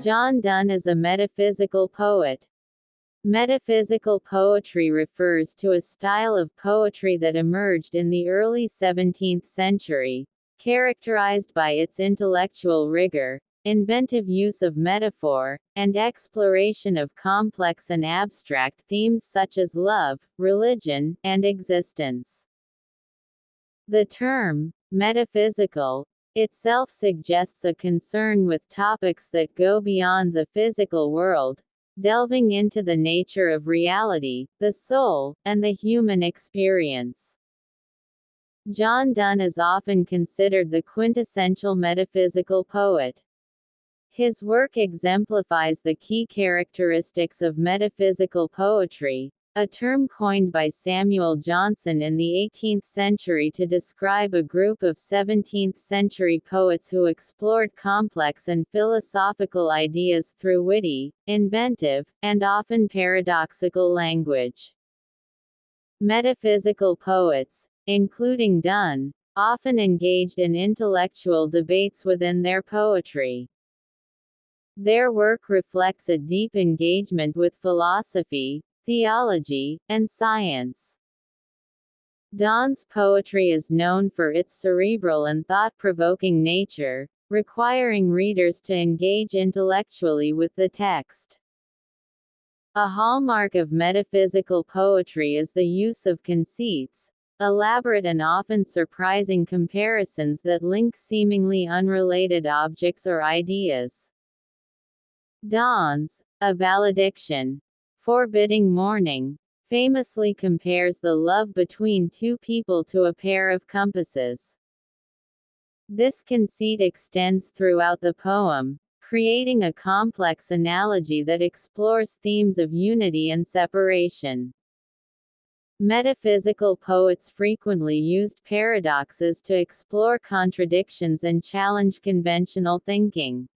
John Donne is a metaphysical poet. Metaphysical poetry refers to a style of poetry that emerged in the early 17th century, characterized by its intellectual rigor, inventive use of metaphor, and exploration of complex and abstract themes such as love, religion, and existence. The term, metaphysical, itself suggests a concern with topics that go beyond the physical world, delving into the nature of reality, the soul, and the human experience. John Donne is often considered the quintessential metaphysical poet. His work exemplifies the key characteristics of metaphysical poetry, a term coined by Samuel Johnson in the 18th century to describe a group of 17th-century poets who explored complex and philosophical ideas through witty, inventive, and often paradoxical language. Metaphysical poets, including Donne, often engaged in intellectual debates within their poetry. Their work reflects a deep engagement with philosophy, theology, and science. Donne's poetry is known for its cerebral and thought-provoking nature, requiring readers to engage intellectually with the text. A hallmark of metaphysical poetry is the use of conceits, elaborate and often surprising comparisons that link seemingly unrelated objects or ideas. Donne's A Valediction, Forbidding Morning, famously compares the love between two people to a pair of compasses. This conceit extends throughout the poem, creating a complex analogy that explores themes of unity and separation. Metaphysical poets frequently used paradoxes to explore contradictions and challenge conventional thinking.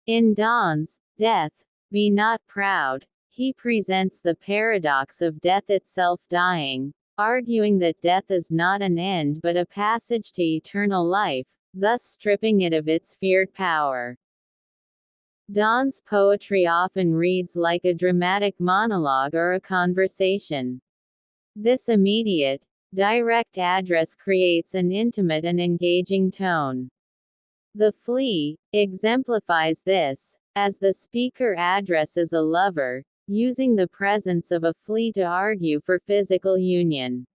In Donne's Death, Be Not Proud, he presents the paradox of death itself dying, arguing that death is not an end but a passage to eternal life, thus stripping it of its feared power. Donne's poetry often reads like a dramatic monologue or a conversation. This immediate, direct address creates an intimate and engaging tone. The Flea exemplifies this, as the speaker addresses a lover, using the presence of a flea to argue for physical union.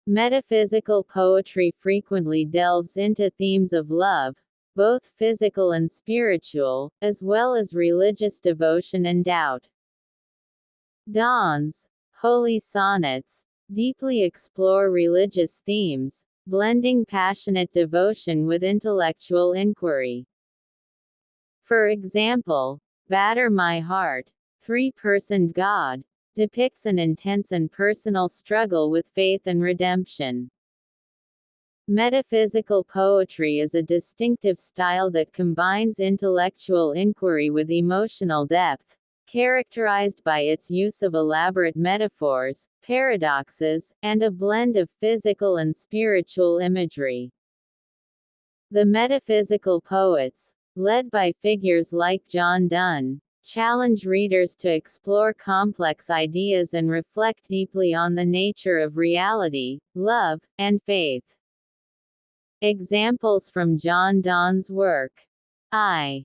Metaphysical poetry frequently delves into themes of love, both physical and spiritual, as well as religious devotion and doubt. Donne's Holy Sonnets deeply explore religious themes, blending passionate devotion with intellectual inquiry. For example, Batter My Heart, Three-Personed God, depicts an intense and personal struggle with faith and redemption. Metaphysical poetry is a distinctive style that combines intellectual inquiry with emotional depth, characterized by its use of elaborate metaphors, paradoxes, and a blend of physical and spiritual imagery. The metaphysical poets, led by figures like John Donne, challenge readers to explore complex ideas and reflect deeply on the nature of reality, love, and faith. Examples from John Donne's work. A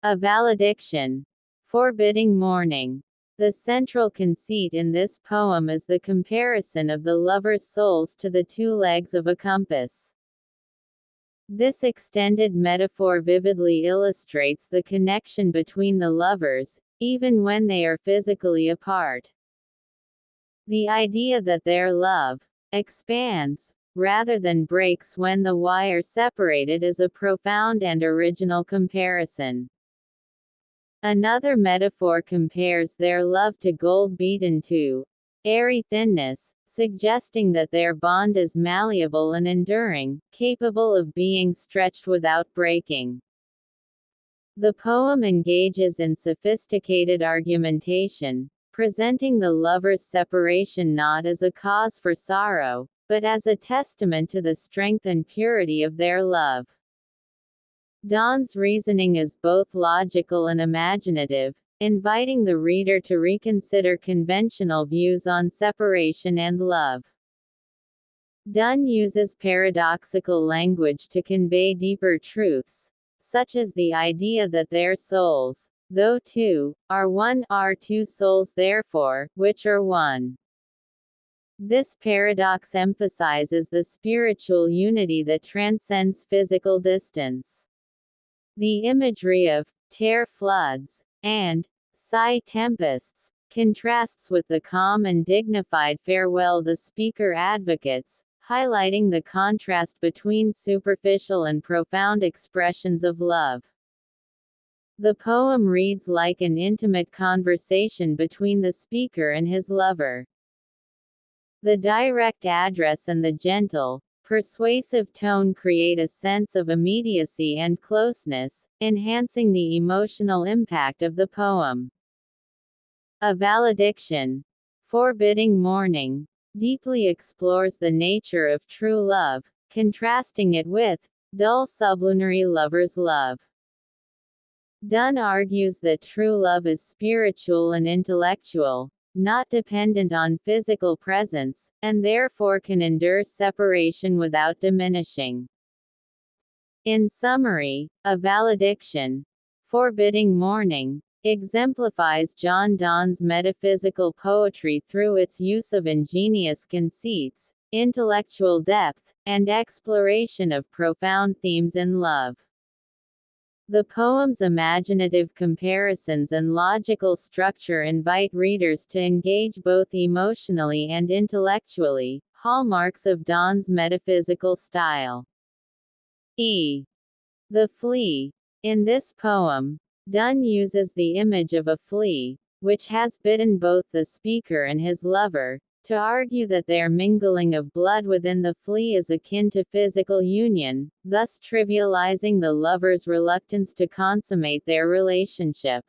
Valediction, Forbidding Morning. The central conceit in this poem is the comparison of the lovers' souls to the two legs of a compass. This extended metaphor vividly illustrates the connection between the lovers, even when they are physically apart. The idea that their love expands, rather than breaks when the wire separated is a profound and original comparison. Another metaphor compares their love to gold beaten to airy thinness, suggesting that their bond is malleable and enduring, capable of being stretched without breaking. The poem engages in sophisticated argumentation, presenting the lovers' separation not as a cause for sorrow, but as a testament to the strength and purity of their love. Donne's reasoning is both logical and imaginative, inviting the reader to reconsider conventional views on separation and love. Donne uses paradoxical language to convey deeper truths, such as the idea that their souls, though two, are one, are two souls therefore, which are one. This paradox emphasizes the spiritual unity that transcends physical distance. The imagery of tear floods and sigh tempests contrasts with the calm and dignified farewell the speaker advocates, highlighting the contrast between superficial and profound expressions of love. The poem reads like an intimate conversation between the speaker and his lover. The direct address and the gentle, persuasive tone create a sense of immediacy and closeness, enhancing the emotional impact of the poem. A valediction, forbidding mourning, deeply explores the nature of true love, contrasting it with dull sublunary lover's love. Donne argues that true love is spiritual and intellectual, not dependent on physical presence, and therefore can endure separation without diminishing. In summary, a valediction, forbidding mourning, exemplifies John Donne's metaphysical poetry through its use of ingenious conceits, intellectual depth, and exploration of profound themes in love. The poem's imaginative comparisons and logical structure invite readers to engage both emotionally and intellectually, hallmarks of Donne's metaphysical style. The flea. In this poem, Donne uses the image of a flea, which has bitten both the speaker and his lover, to argue that their mingling of blood within the flea is akin to physical union, thus trivializing the lover's reluctance to consummate their relationship.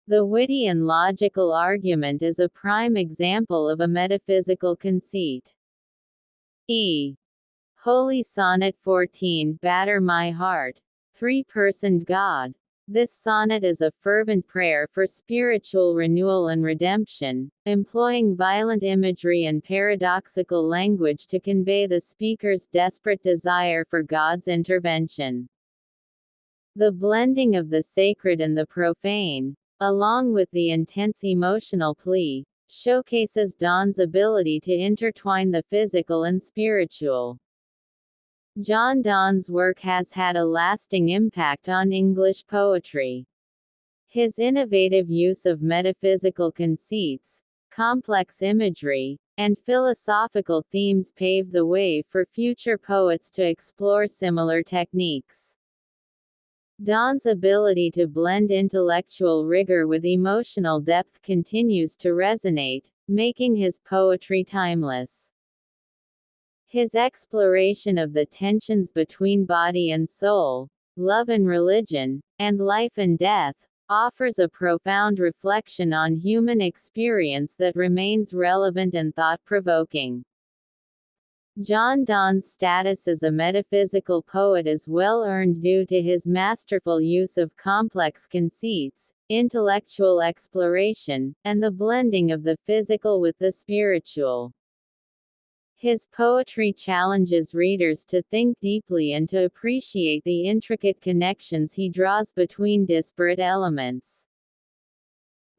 The witty and logical argument is a prime example of a metaphysical conceit. Holy Sonnet 14, Batter my heart. Three-personed God. This sonnet is a fervent prayer for spiritual renewal and redemption, employing violent imagery and paradoxical language to convey the speaker's desperate desire for God's intervention. The blending of the sacred and the profane, along with the intense emotional plea, showcases Donne's ability to intertwine the physical and spiritual. John Donne's work has had a lasting impact on English poetry. His innovative use of metaphysical conceits, complex imagery, and philosophical themes paved the way for future poets to explore similar techniques. Donne's ability to blend intellectual rigor with emotional depth continues to resonate, making his poetry timeless. His exploration of the tensions between body and soul, love and religion, and life and death, offers a profound reflection on human experience that remains relevant and thought-provoking. John Donne's status as a metaphysical poet is well earned due to his masterful use of complex conceits, intellectual exploration, and the blending of the physical with the spiritual. His poetry challenges readers to think deeply and to appreciate the intricate connections he draws between disparate elements.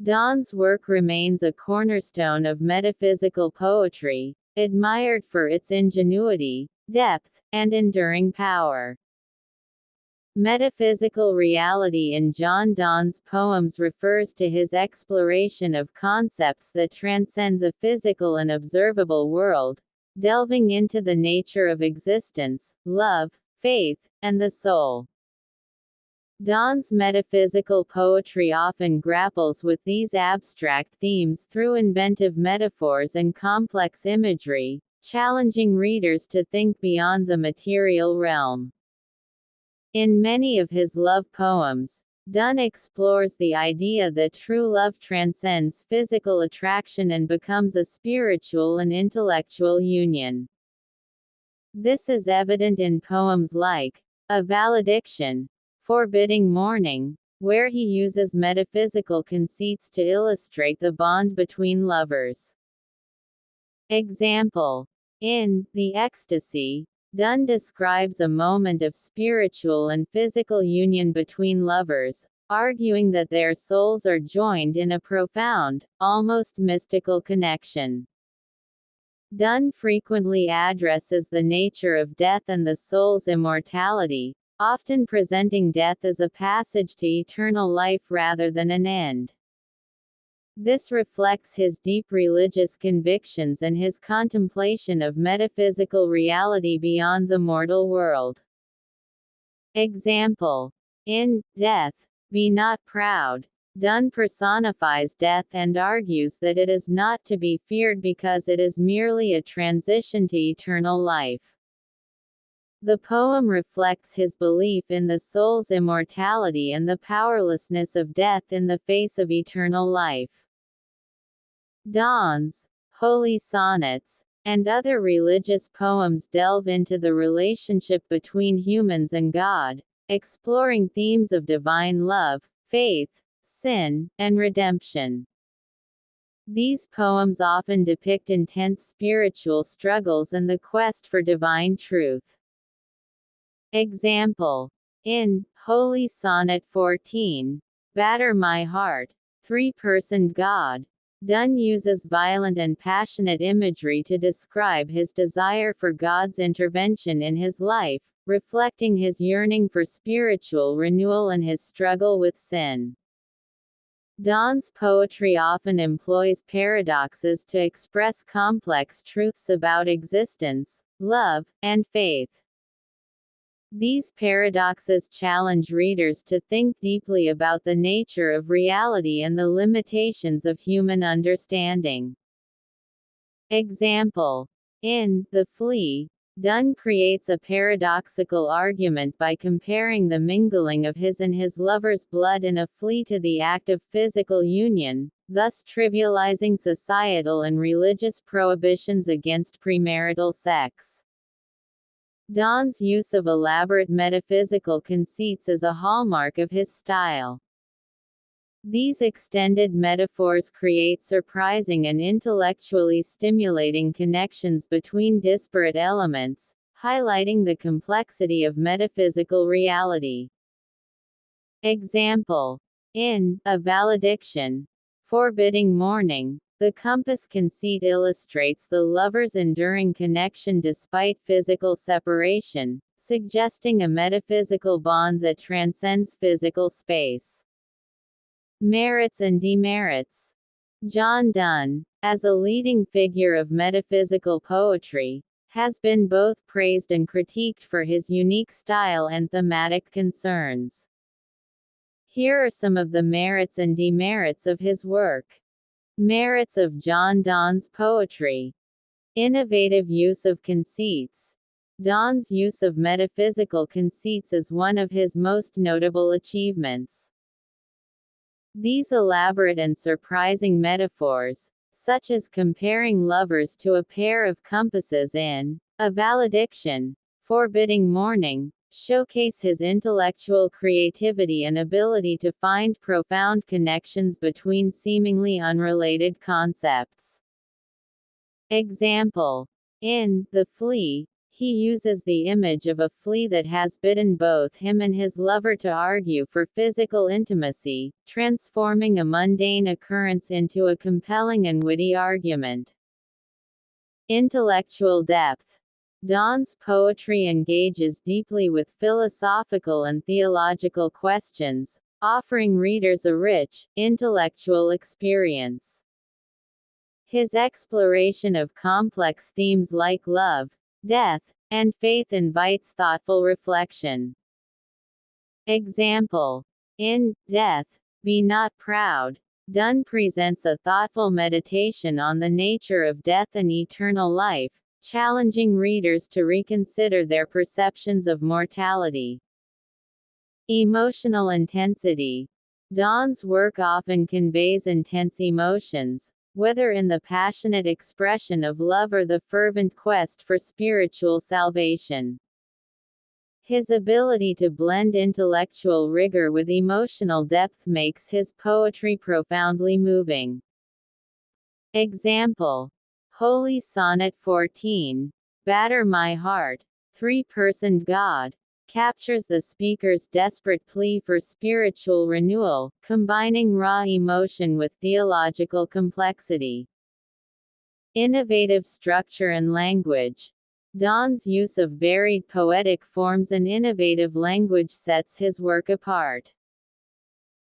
Donne's work remains a cornerstone of metaphysical poetry, admired for its ingenuity, depth, and enduring power. Metaphysical reality in John Donne's poems refers to his exploration of concepts that transcend the physical and observable world, delving into the nature of existence, love, faith, and the soul. Donne's metaphysical poetry often grapples with these abstract themes through inventive metaphors and complex imagery, challenging readers to think beyond the material realm. In many of his love poems, Donne explores the idea that true love transcends physical attraction and becomes a spiritual and intellectual union. This is evident in poems like A valediction, forbidding mourning, where he uses metaphysical conceits to illustrate the bond between lovers. Example. In The Ecstasy, Donne describes a moment of spiritual and physical union between lovers, arguing that their souls are joined in a profound, almost mystical connection. Donne frequently addresses the nature of death and the soul's immortality, often presenting death as a passage to eternal life rather than an end. This reflects his deep religious convictions and his contemplation of metaphysical reality beyond the mortal world. Example. In Death, Be Not Proud, Donne personifies death and argues that it is not to be feared because it is merely a transition to eternal life. The poem reflects his belief in the soul's immortality and the powerlessness of death in the face of eternal life. Donne's holy sonnets and other religious poems delve into the relationship between humans and God, exploring themes of divine love, faith, sin, and redemption. These poems often depict intense spiritual struggles and the quest for divine truth. Example. In Holy Sonnet 14, Batter My Heart, Three-Personed God, Donne uses violent and passionate imagery to describe his desire for God's intervention in his life, reflecting his yearning for spiritual renewal and his struggle with sin. Donne's poetry often employs paradoxes to express complex truths about existence, love, and faith. These paradoxes challenge readers to think deeply about the nature of reality and the limitations of human understanding. Example. In The Flea, Donne creates a paradoxical argument by comparing the mingling of his and his lover's blood in a flea to the act of physical union, thus trivializing societal and religious prohibitions against premarital sex. Donne's use of elaborate metaphysical conceits is a hallmark of his style. These extended metaphors create surprising and intellectually stimulating connections between disparate elements, highlighting the complexity of metaphysical reality. Example. In A Valediction, forbidding mourning, the compass conceit illustrates the lovers' enduring connection despite physical separation, suggesting a metaphysical bond that transcends physical space. Merits and demerits. John Donne, as a leading figure of metaphysical poetry, has been both praised and critiqued for his unique style and thematic concerns. Here are some of the merits and demerits of his work. Merits of John Donne's poetry. Innovative use of conceits. Donne's use of metaphysical conceits is one of his most notable achievements. These elaborate and surprising metaphors, such as comparing lovers to a pair of compasses in A Valediction, forbidding mourning, showcase his intellectual creativity and ability to find profound connections between seemingly unrelated concepts. Example. In The Flea, he uses the image of a flea that has bitten both him and his lover to argue for physical intimacy, transforming a mundane occurrence into a compelling and witty argument. Intellectual depth. Donne's poetry engages deeply with philosophical and theological questions, offering readers a rich, intellectual experience. His exploration of complex themes like love, death, and faith invites thoughtful reflection. Example. In Death, Be Not Proud, Donne presents a thoughtful meditation on the nature of death and eternal life, challenging readers to reconsider their perceptions of mortality. Emotional intensity. Donne's work often conveys intense emotions, whether in the passionate expression of love or the fervent quest for spiritual salvation. His ability to blend intellectual rigor with emotional depth makes his poetry profoundly moving. Example: Holy Sonnet 14. Batter My Heart, three-personed God, captures the speaker's desperate plea for spiritual renewal, combining raw emotion with theological complexity. Innovative structure and language. Donne's use of varied poetic forms and innovative language sets his work apart.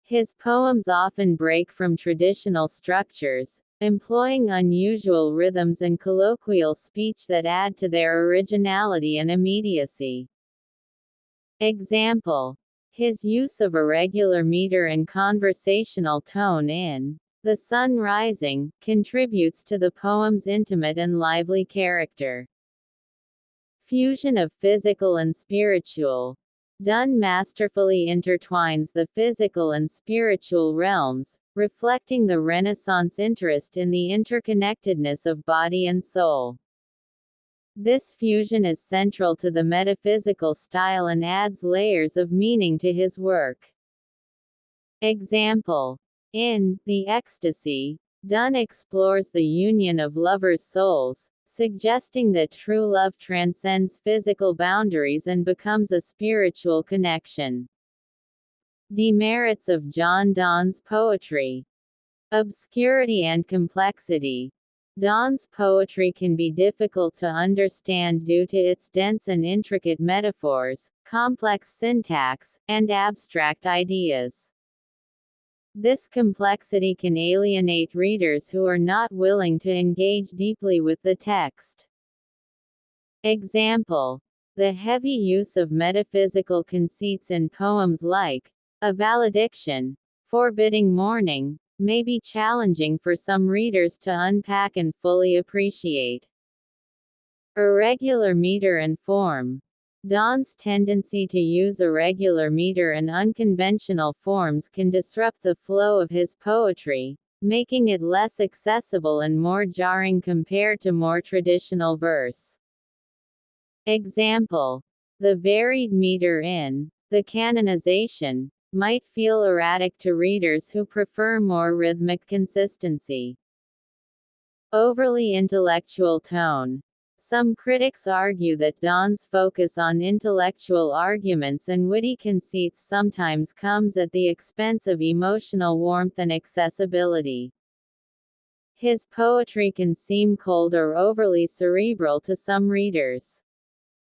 His poems often break from traditional structures, employing unusual rhythms and colloquial speech that add to their originality and immediacy. Example: his use of irregular meter and conversational tone in The Sun Rising contributes to the poem's intimate and lively character. Fusion of physical and spiritual. Donne masterfully intertwines the physical and spiritual realms, reflecting the Renaissance interest in the interconnectedness of body and soul. This fusion is central to the metaphysical style and adds layers of meaning to his work. Example: in The Ecstasy, Donne explores the union of lovers' souls, suggesting that true love transcends physical boundaries and becomes a spiritual connection. Demerits of John Donne's poetry. Obscurity and complexity. Donne's poetry can be difficult to understand due to its dense and intricate metaphors, complex syntax, and abstract ideas. This complexity can alienate readers who are not willing to engage deeply with the text. Example: the heavy use of metaphysical conceits in poems like A Valediction, Forbidding Mourning, may be challenging for some readers to unpack and fully appreciate. Irregular meter and form. Donne's tendency to use irregular meter and unconventional forms can disrupt the flow of his poetry, making it less accessible and more jarring compared to more traditional verse. Example: the varied meter in The Canonization might feel erratic to readers who prefer more rhythmic consistency. Overly intellectual tone. Some critics argue that Donne's focus on intellectual arguments and witty conceits sometimes comes at the expense of emotional warmth and accessibility. His poetry can seem cold or overly cerebral to some readers.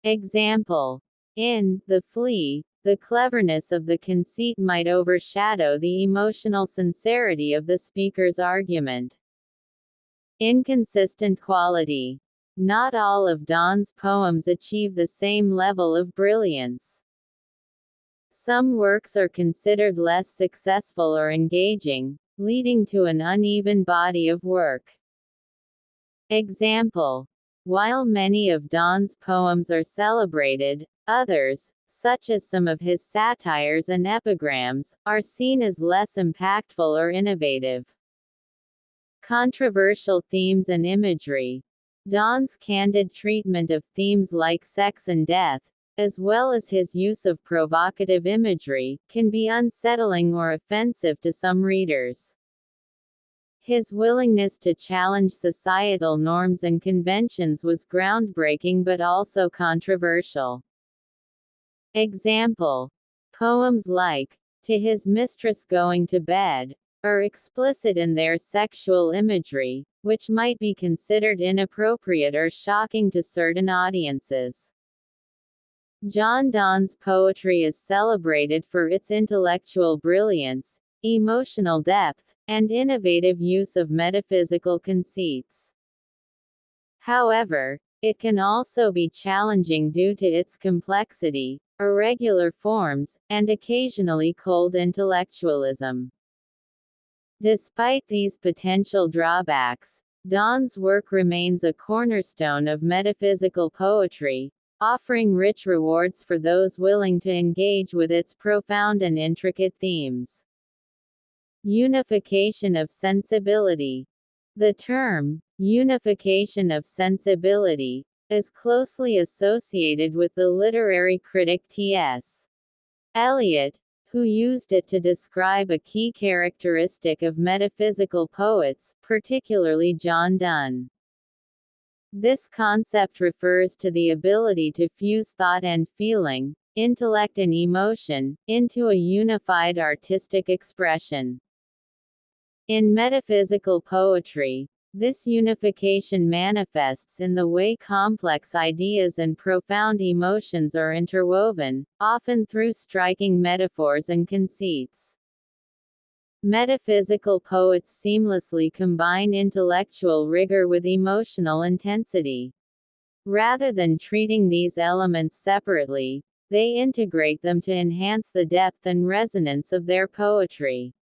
Example: in The Flea, the cleverness of the conceit might overshadow the emotional sincerity of the speaker's argument. Inconsistent quality. Not all of Donne's poems achieve the same level of brilliance. Some works are considered less successful or engaging, leading to an uneven body of work. Example: while many of Donne's poems are celebrated, others, such as some of his satires and epigrams, are seen as less impactful or innovative. Controversial themes and imagery. Donne's candid treatment of themes like sex and death, as well as his use of provocative imagery, can be unsettling or offensive to some readers. His willingness to challenge societal norms and conventions was groundbreaking but also controversial. Example: poems like To His Mistress Going to Bed are explicit in their sexual imagery, which might be considered inappropriate or shocking to certain audiences. John Donne's poetry is celebrated for its intellectual brilliance, emotional depth, and innovative use of metaphysical conceits. However, it can also be challenging due to its complexity, irregular forms, and occasionally cold intellectualism. Despite these potential drawbacks, Donne's work remains a cornerstone of metaphysical poetry, offering rich rewards for those willing to engage with its profound and intricate themes. Unification of sensibility. The term, unification of sensibility, is closely associated with the literary critic T.S. Eliot, who used it to describe a key characteristic of metaphysical poets, particularly John Donne. This concept refers to the ability to fuse thought and feeling, intellect and emotion, into a unified artistic expression. In metaphysical poetry, this unification manifests in the way complex ideas and profound emotions are interwoven, often through striking metaphors and conceits. Metaphysical poets seamlessly combine intellectual rigor with emotional intensity. Rather than treating these elements separately, they integrate them to enhance the depth and resonance of their poetry.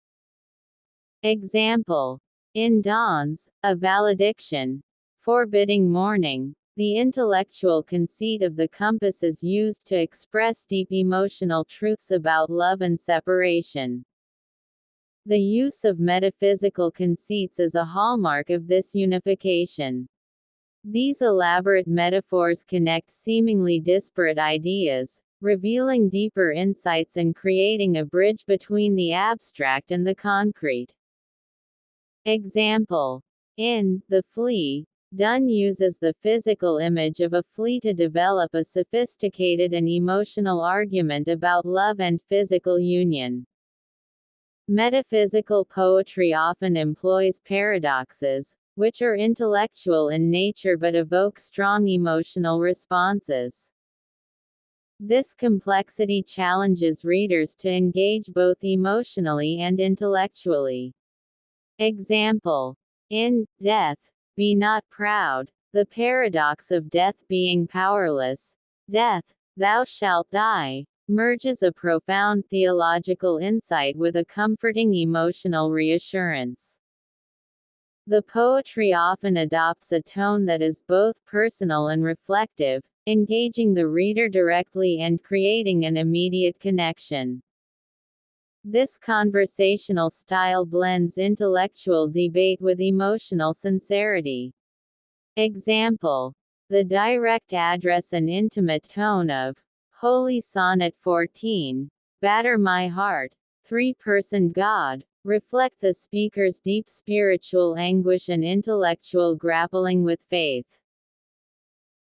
Example. In Donne's A Valediction, forbidding mourning, the intellectual conceit of the compass is used to express deep emotional truths about love and separation. The use of metaphysical conceits is a hallmark of this unification. These elaborate metaphors connect seemingly disparate ideas, revealing deeper insights and creating a bridge between the abstract and the concrete. Example. In The Flea, Donne uses the physical image of a flea to develop a sophisticated and emotional argument about love and physical union. Metaphysical poetry often employs paradoxes, which are intellectual in nature but evoke strong emotional responses. This complexity challenges readers to engage both emotionally and intellectually. Example. In Death, Be Not Proud, the paradox of death being powerless, death, thou shalt die, merges a profound theological insight with a comforting emotional reassurance. The poetry often adopts a tone that is both personal and reflective, engaging the reader directly and creating an immediate connection. This conversational style blends intellectual debate with emotional sincerity. Example. The direct address and intimate tone of Holy Sonnet 14, Batter My Heart, Three-Personed God, reflect the speaker's deep spiritual anguish and intellectual grappling with faith.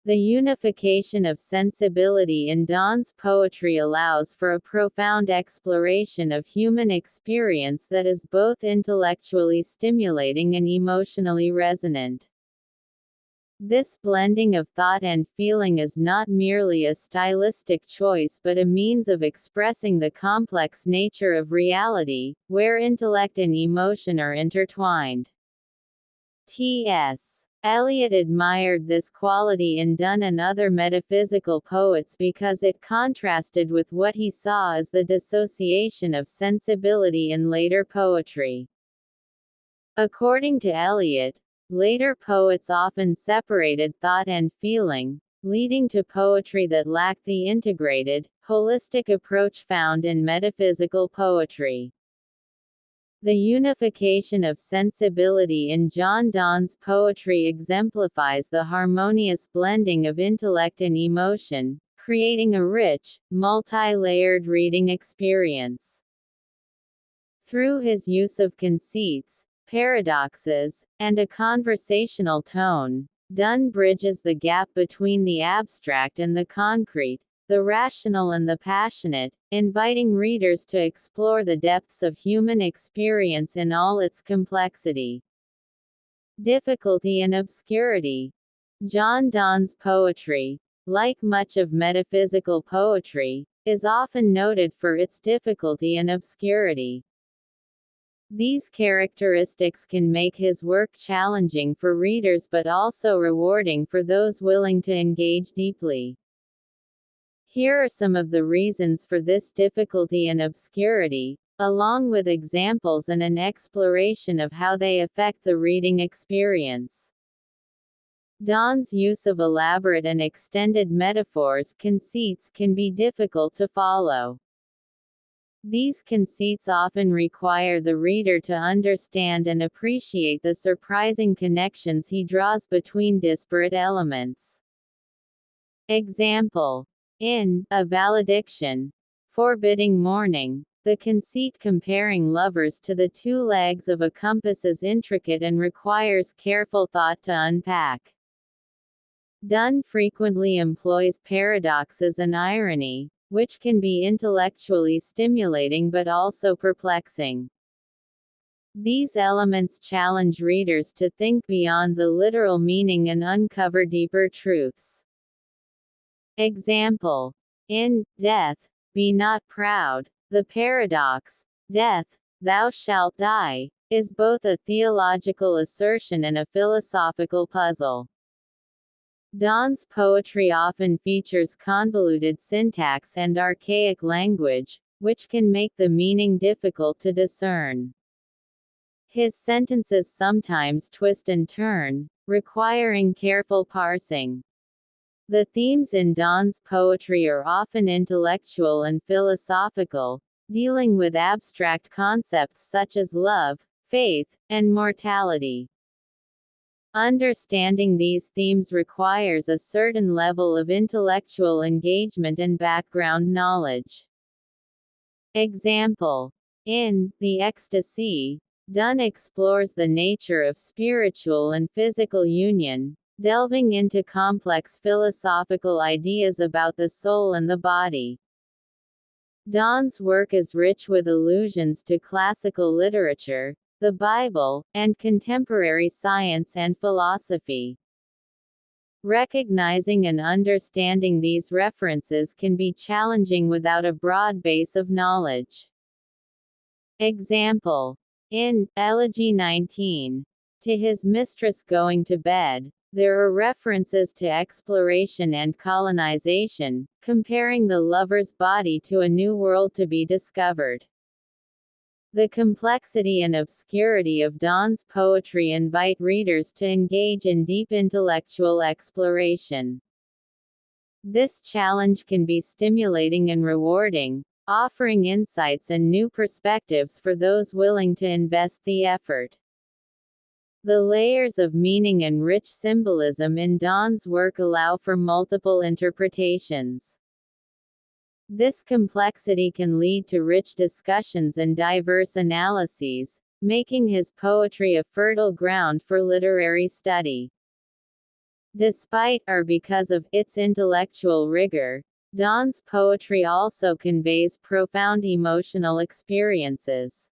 The unification of sensibility in Donne's poetry allows for a profound exploration of human experience that is both intellectually stimulating and emotionally resonant. This blending of thought and feeling is not merely a stylistic choice but a means of expressing the complex nature of reality, where intellect and emotion are intertwined. T.S. Eliot admired this quality in Donne and other metaphysical poets because it contrasted with what he saw as the dissociation of sensibility in later poetry. According to Eliot, later poets often separated thought and feeling, leading to poetry that lacked the integrated, holistic approach found in metaphysical poetry. The unification of sensibility in John Donne's poetry exemplifies the harmonious blending of intellect and emotion, creating a rich, multi-layered reading experience. Through his use of conceits, paradoxes, and a conversational tone, Donne bridges the gap between the abstract and the concrete, the rational and the passionate, inviting readers to explore the depths of human experience in all its complexity. Difficulty and obscurity. John Donne's poetry, like much of metaphysical poetry, is often noted for its difficulty and obscurity. These characteristics can make his work challenging for readers but also rewarding for those willing to engage deeply. Here are some of the reasons for this difficulty and obscurity, along with examples and an exploration of how they affect the reading experience. Donne's use of elaborate and extended metaphors conceits can be difficult to follow. These conceits often require the reader to understand and appreciate the surprising connections he draws between disparate elements. Example. In A Valediction, forbidding mourning, the conceit comparing lovers to the two legs of a compass is intricate and requires careful thought to unpack. Donne frequently employs paradoxes and irony, which can be intellectually stimulating but also perplexing. These elements challenge readers to think beyond the literal meaning and uncover deeper truths. Example. In Death, Be Not Proud, the paradox, Death, thou shalt die, is both a theological assertion and a philosophical puzzle. Donne's poetry often features convoluted syntax and archaic language, which can make the meaning difficult to discern. His sentences sometimes twist and turn, requiring careful parsing. The themes in Donne's poetry are often intellectual and philosophical, dealing with abstract concepts such as love, faith, and mortality. Understanding these themes requires a certain level of intellectual engagement and background knowledge. Example. In The Ecstasy, Donne explores the nature of spiritual and physical union, delving into complex philosophical ideas about the soul and the body. Donne's work is rich with allusions to classical literature, the Bible, and contemporary science and philosophy. Recognizing and understanding these references can be challenging without a broad base of knowledge. Example. In Elegy 19, To His Mistress Going to Bed, there are references to exploration and colonization, comparing the lover's body to a new world to be discovered. The complexity and obscurity of Donne's poetry invite readers to engage in deep intellectual exploration. This challenge can be stimulating and rewarding, offering insights and new perspectives for those willing to invest the effort. The layers of meaning and rich symbolism in Donne's work allow for multiple interpretations. This complexity can lead to rich discussions and diverse analyses, making his poetry a fertile ground for literary study. Despite or because of its intellectual rigor, Donne's poetry also conveys profound emotional experiences.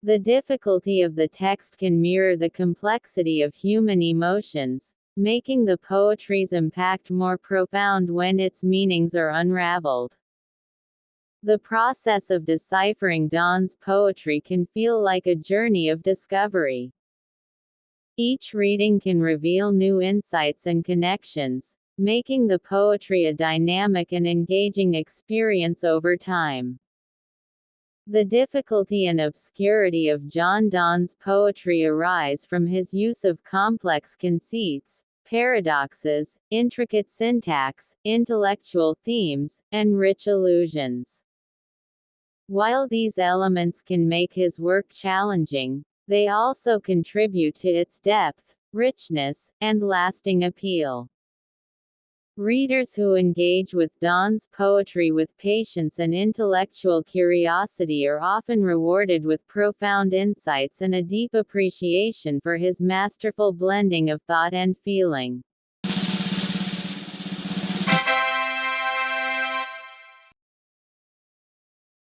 The difficulty of the text can mirror the complexity of human emotions, making the poetry's impact more profound when its meanings are unraveled. The process of deciphering Donne's poetry can feel like a journey of discovery. Each reading can reveal new insights and connections, making the poetry a dynamic and engaging experience over time. The difficulty and obscurity of John Donne's poetry arise from his use of complex conceits, paradoxes, intricate syntax, intellectual themes, and rich allusions. While these elements can make his work challenging, they also contribute to its depth, richness, and lasting appeal. Readers who engage with Donne's poetry with patience and intellectual curiosity are often rewarded with profound insights and a deep appreciation for his masterful blending of thought and feeling.